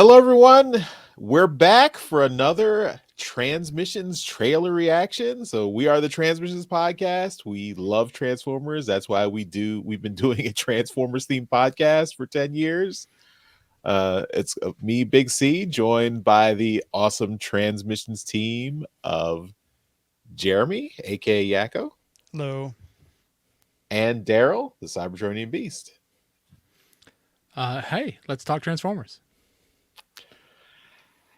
Hello, everyone. We're back for another Transmissions trailer reaction. So we are the Transmissions podcast. We love Transformers. That's why we've been doing a Transformers themed podcast for 10 years. It's me, Big C, joined by the awesome Transmissions team of Jeremy, aka Yakko. Hello. And Daryl, the Cybertronian Beast. Hey, let's talk Transformers.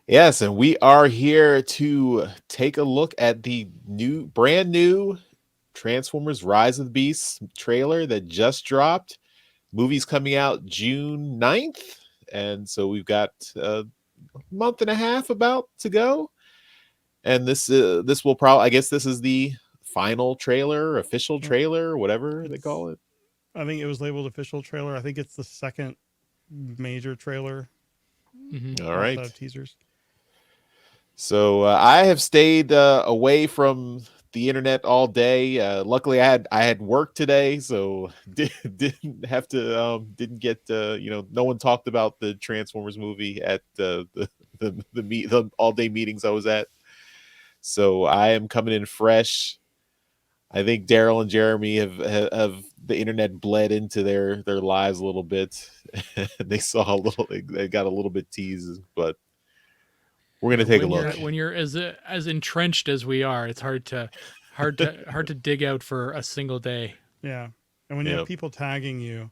Yes, and we are here to take a look at the brand new Transformers Rise of the Beasts trailer that just dropped. Movie's coming out June 9th, and so we've got a month and a half about to go. And this will probably, I guess this is the final trailer, official trailer, whatever they call it. I think it was labeled official trailer. I think it's the second major trailer. Mm-hmm. All right. Teasers. So I have stayed away from the internet all day. Luckily, I had work today, so didn't have to didn't get no one talked about the Transformers movie at the all day meetings I was at. So I am coming in fresh. I think Daryl and Jeremy have the internet bled into their lives a little bit. They saw a little, they got a little bit teased, but we're gonna take a look. When you're as entrenched as we are, it's hard to dig out for a single day. Yeah, and when you have people tagging you,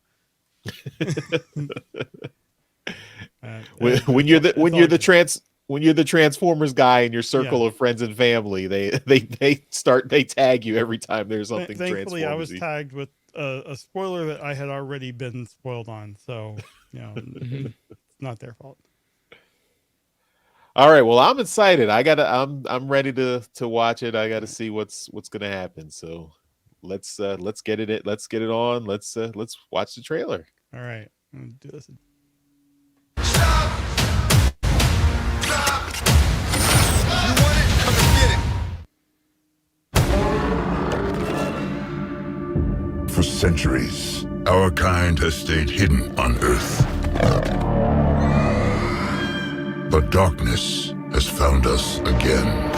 when you're the Transformers guy in your circle of friends and family, they tag you every time there's something. Thankfully, I was tagged with a spoiler that I had already been spoiled on, so it's not their fault. All right, well, I'm excited. I'm ready to watch it. I got to see what's gonna happen. So let's get it. Let's get it on. Let's watch the trailer. All right, I'm gonna do this. For centuries, our kind has stayed hidden on Earth. But darkness has found us again.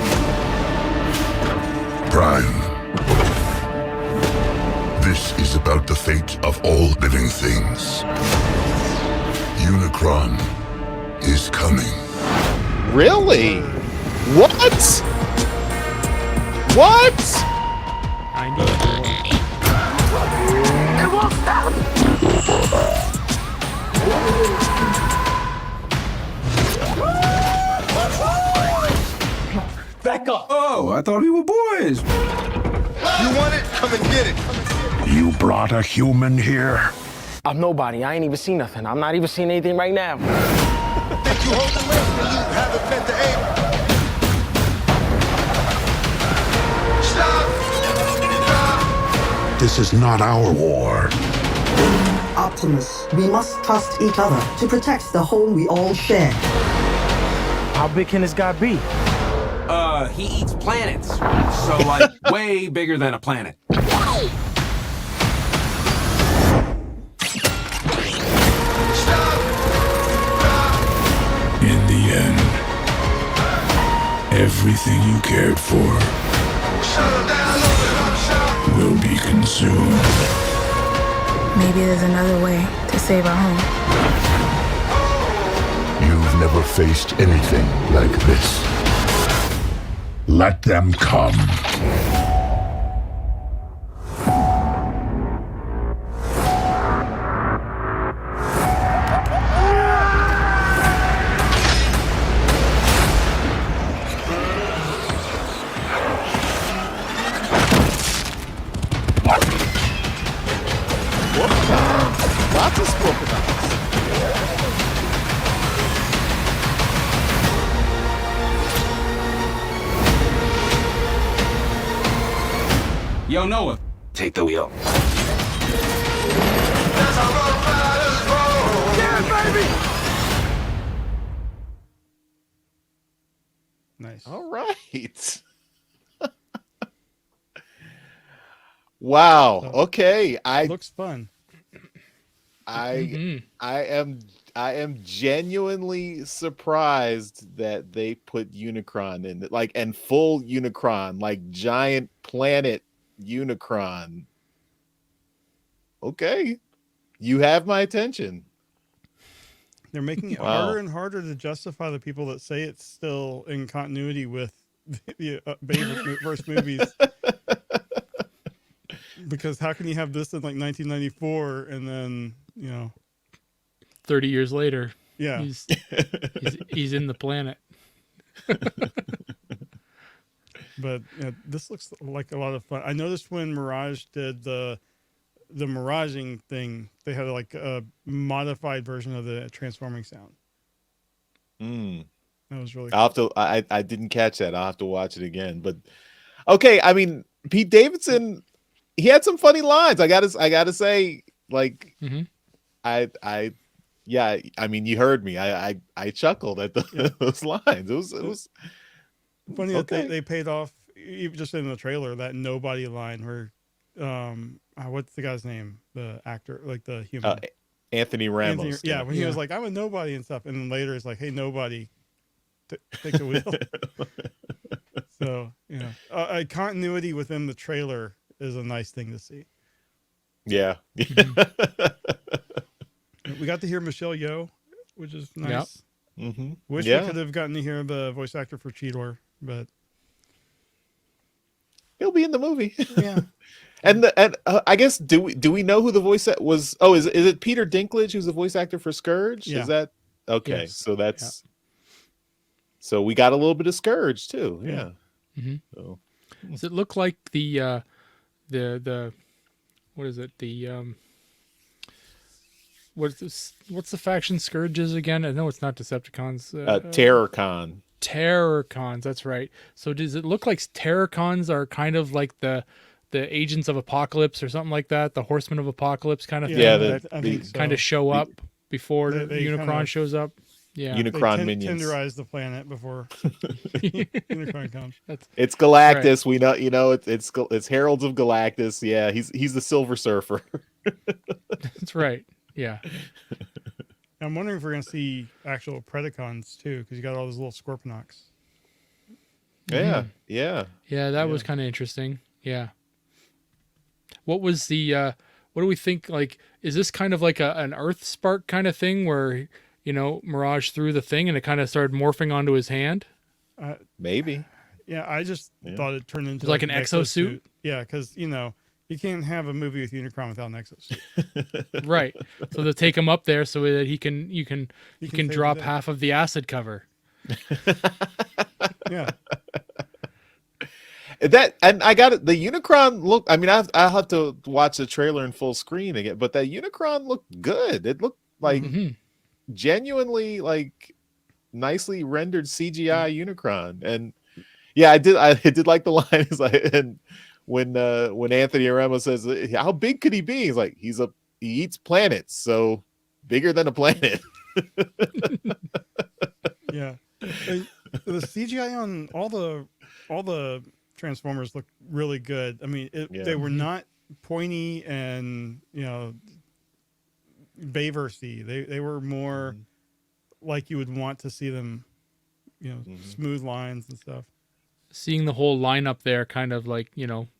Prime. This is about the fate of all living things. Unicron is coming. Really? What? What? I need It won't stop! Back up! Oh, I thought we were boys. You want it? Come and get it! You brought a human here? I'm nobody. I ain't even seen nothing. I'm not even seeing anything right now. Think you hold the weight when you haven't met the aim? Stop! This is not our war. Optimus, we must trust each other to protect the home we all share. How big can this guy be? He eats planets. So, like, way bigger than a planet. In the end, everything you cared for will be consumed. Maybe there's another way to save our home. You've never faced anything like this. Let them come. Lots of Scorponauts. Yo, Noah, take the wheel. Nice. All right. Wow. Okay. Looks fun. Mhm. I am genuinely surprised that they put Unicron in it, like, and full Unicron, like giant planet Unicron. Okay, you have my attention. They're making it Wow. harder and harder to justify the people that say it's still in continuity with the Bayverse movies. Because how can you have this in like 1994 and then 30 years later, yeah, he's in the planet. but this looks like a lot of fun. I noticed when Mirage did the miraging thing, they had like a modified version of the transforming sound. Mm. That was really I'll have to. I didn't catch that. I'll have to watch it again. But okay, I mean, Pete Davidson, he had some funny lines. I gotta say, like, Mhm. yeah. I mean, you heard me. I chuckled at those lines. It was funny okay. that they paid off even just in the trailer, that nobody line where what's the guy's name, the actor, like the human Anthony Ramos. yeah, when he was like, I'm a nobody and stuff, and then later it's like, hey, nobody, take the wheel. So a continuity within the trailer is a nice thing to see. Yeah. We got to hear Michelle Yeoh, which is nice. Mm-hmm. Wish we could have gotten to hear the voice actor for Cheetor, but he'll be in the movie. Yeah. And I guess do we know who the voice was? Oh, is it Peter Dinklage who's the voice actor for Scourge? Yeah. Is that okay? Yes. So that's so we got a little bit of Scourge too. Yeah. Mhm. So Does it look like the what is it? What's the faction Scourges again? I know it's not Decepticons. Terrorcon. Terrorcons, that's right. So does it look like Terrorcons are kind of like the agents of Apocalypse or something like that? The Horsemen of Apocalypse kind of thing? Yeah, I think so. kind of show up before They Unicron kind of- shows up. Yeah. Unicron minions. Tenderize the planet before Unicron comes. It's Galactus. We know, it's Heralds of Galactus. Yeah, he's the Silver Surfer. That's right. Yeah. I'm wondering if we're going to see actual Predacons too, because you got all those little Scorponocks. Yeah, yeah. Yeah, that was kind of interesting. Yeah. What was the what do we think, like, is this kind of like an Earth spark kind of thing where, Mirage threw the thing and it kind of started morphing onto his hand? Maybe. Yeah, I just thought it turned into Like an exosuit? Yeah, because you can't have a movie with Unicron without an exosuit. Right. So they'll take him up there so that you can save drop the day. half of the acid cover. Yeah. That, and I got it. The Unicron look. I mean, I'll have to watch the trailer in full screen again. But that Unicron looked good. It looked like genuinely like nicely rendered CGI Unicron. And yeah, I did like the line. Is like, and when Anthony Ramos says, "How big could he be?" He's like, he eats planets, so bigger than a planet. Yeah. The CGI on all the Transformers look really good. I mean, they were not pointy and Bayversey. They were more like you would want to see them, smooth lines and stuff. Seeing the whole lineup there, kind of like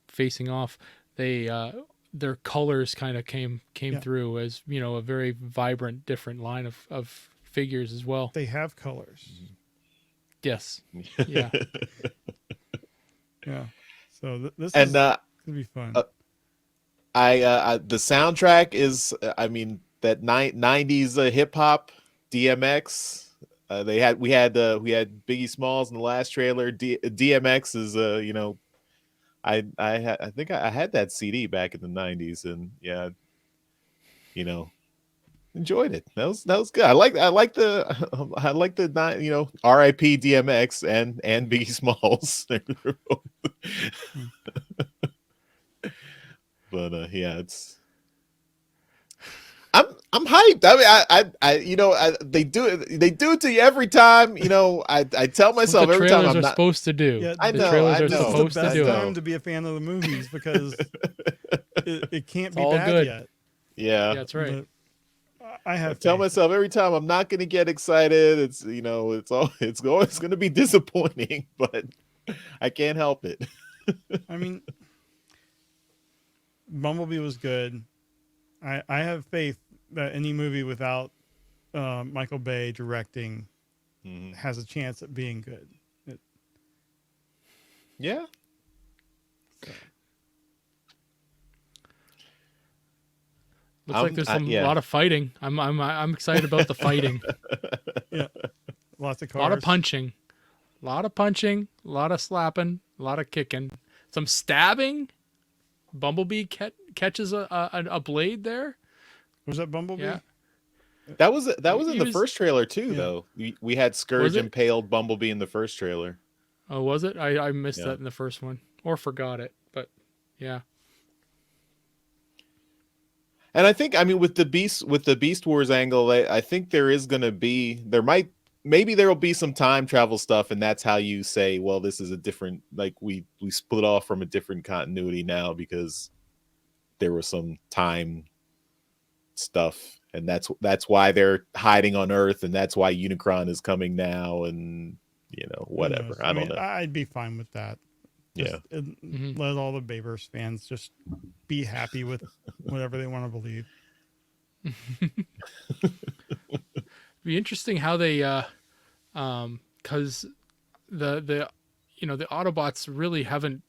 facing off, their colors kind of came through as a very vibrant, different line of figures as well. They have colors. Yes. Yeah. Yeah. So this And is gonna be fun. the soundtrack is, I mean, that 90s hip hop DMX. We had Biggie Smalls in the last trailer. DMX is I think I had that CD back in the 90s, and yeah, enjoyed it. That was good. I like the R.I.P. DMX and Biggie Smalls. But yeah, it's. I'm hyped. I mean, they do it to you every time. I tell myself the every time trailers I'm are not supposed to do. Yeah, I the know, trailers I are know. This is supposed the to best do time it. to be a fan of the movies because it can't be all bad good. yet. Yeah, Yeah, that's right. But I have tell faith. myself every time I'm not going to get excited. It's it's always going to be disappointing, but I can't help it. I mean, Bumblebee was good. I have faith that any movie without Michael Bay directing has a chance at being good. Yeah. Looks like there's a lot of fighting. I'm excited about the fighting. Yeah, lots of cars. A lot of punching, a lot of slapping, a lot of kicking, some stabbing. Bumblebee catches a blade there. Was that Bumblebee? Yeah. That was in the was- first trailer too, Yeah. though. We had Scourge Was it? impaled Bumblebee in the first trailer. Oh, was it? I missed Yeah. that in the first one, or forgot it. But yeah, And I think, I mean, with the Beast Wars angle, I think there will be some time travel stuff, and that's how you say, well, this is a different, like we split off from a different continuity now because there was some time stuff, and that's why they're hiding on Earth, and that's why Unicron is coming now, and whatever. Who knows? I don't know. I'd be fine with that. Yeah. Let all the Bayverse fans just be happy with whatever they want to believe. be interesting how they, because the Autobots really haven't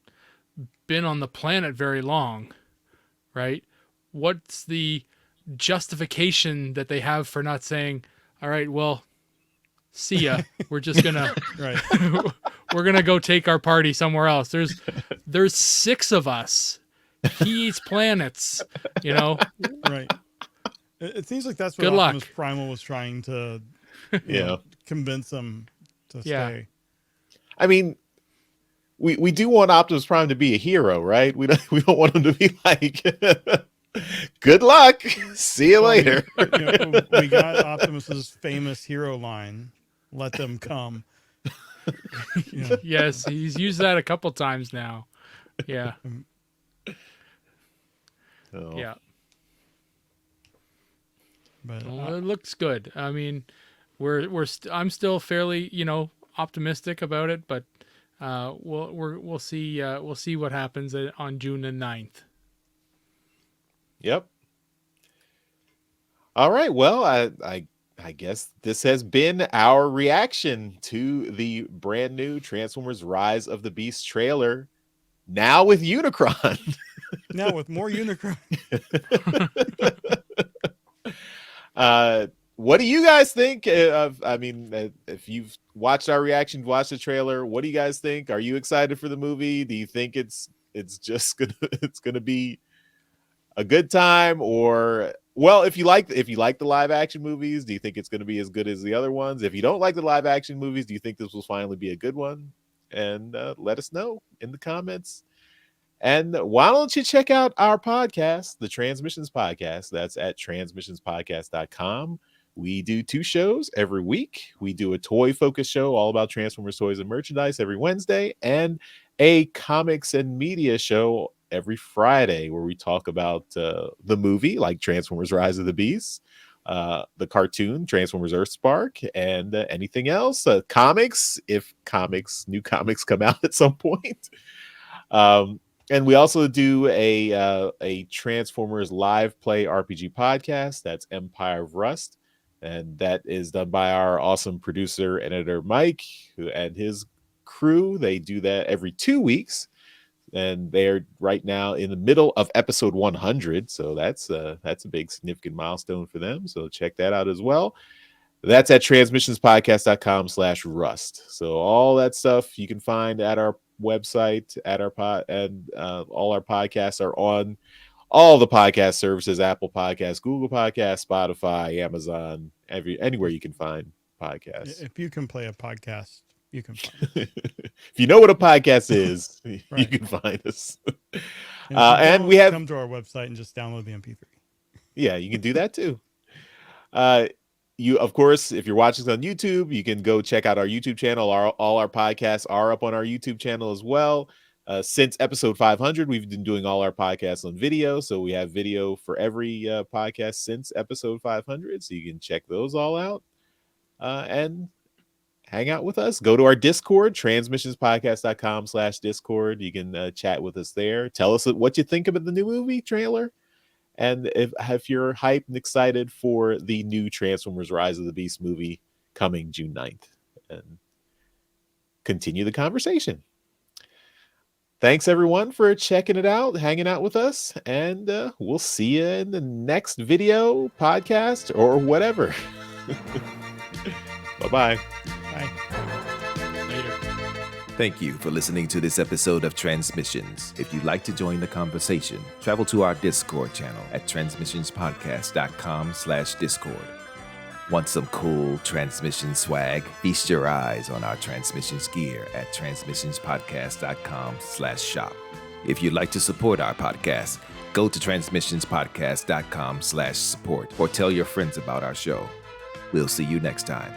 been on the planet very long, right? What's the justification that they have for not saying, all right, well, see ya. We're just gonna Right. we're gonna go take our party somewhere else. There's 6 of us. He eats planets, Right. It seems like that's what Good luck. Optimus Primal was trying to convince them to Yeah. stay. I mean, we do want Optimus Prime to be a hero, right? We don't want him to be like, good luck, see you later. We got Optimus's famous hero line, "Let them come." Yes, he's used that a couple times now. Yeah. Oh. Yeah. But Well, it looks good. I mean, I'm still fairly, optimistic about it, but we'll see what happens on June the 9th. Yep. All right. Well, I guess this has been our reaction to the brand new Transformers Rise of the Beast trailer. Now with Unicron. now with more Unicron. What do you guys think if you've watched our reaction, watched the trailer, what do you guys think? Are you excited for the movie? Do you think it's just gonna be a good time? Or, well, if you like the live action movies, do you think it's going to be as good as the other ones? If you don't like the live action movies, do you think this will finally be a good one? And let us know in the comments. And why don't you check out our podcast, the Transmissions Podcast? That's at transmissionspodcast.com. We do 2 shows every week. We do a toy focused show all about Transformers toys and merchandise every Wednesday, and a comics and media show every Friday, where we talk about the movie, like Transformers Rise of the Beast, the cartoon Transformers Earthspark, and anything else, comics, if new comics come out at some point. And we also do a Transformers live play RPG podcast. That's Empire of Rust, and that is done by our awesome producer and editor Mike, and his crew. They do that every 2 weeks, and they're right now in the middle of episode 100. So that's a big significant milestone for them. So check that out as well. That's at transmissionspodcast.com/rust. So all that stuff you can find at our website, at our pod, and all our podcasts are on all the podcast services: Apple Podcasts, Google Podcasts, Spotify, Amazon, anywhere you can find podcasts. If you can play a podcast, you can find it. If you know what a podcast is, you Right. can find us. And we have come to our website and just download the MP3. Yeah, you can do that too. You, of course, if you're watching us on YouTube, you can go check out our YouTube channel. All our podcasts are up on our YouTube channel as well. Since episode 500, we've been doing all our podcasts on video. So we have video for every podcast since episode 500. So you can check those all out and hang out with us. Go to our Discord, transmissionspodcast.com/Discord. You can chat with us there. Tell us what you think about the new movie trailer. And if you're hyped and excited for the new Transformers Rise of the Beast movie coming June 9th. And continue the conversation. Thanks, everyone, for checking it out, hanging out with us. And we'll see you in the next video, podcast, or whatever. Bye-bye. Bye. Later. Thank you for listening to this episode of Transmissions. If you'd like to join the conversation, travel to our Discord channel at transmissionspodcast.com/Discord. Want some cool transmission swag? Feast your eyes on our transmissions gear at transmissionspodcast.com/shop. If you'd like to support our podcast, go to transmissionspodcast.com/support or tell your friends about our show. We'll see you next time.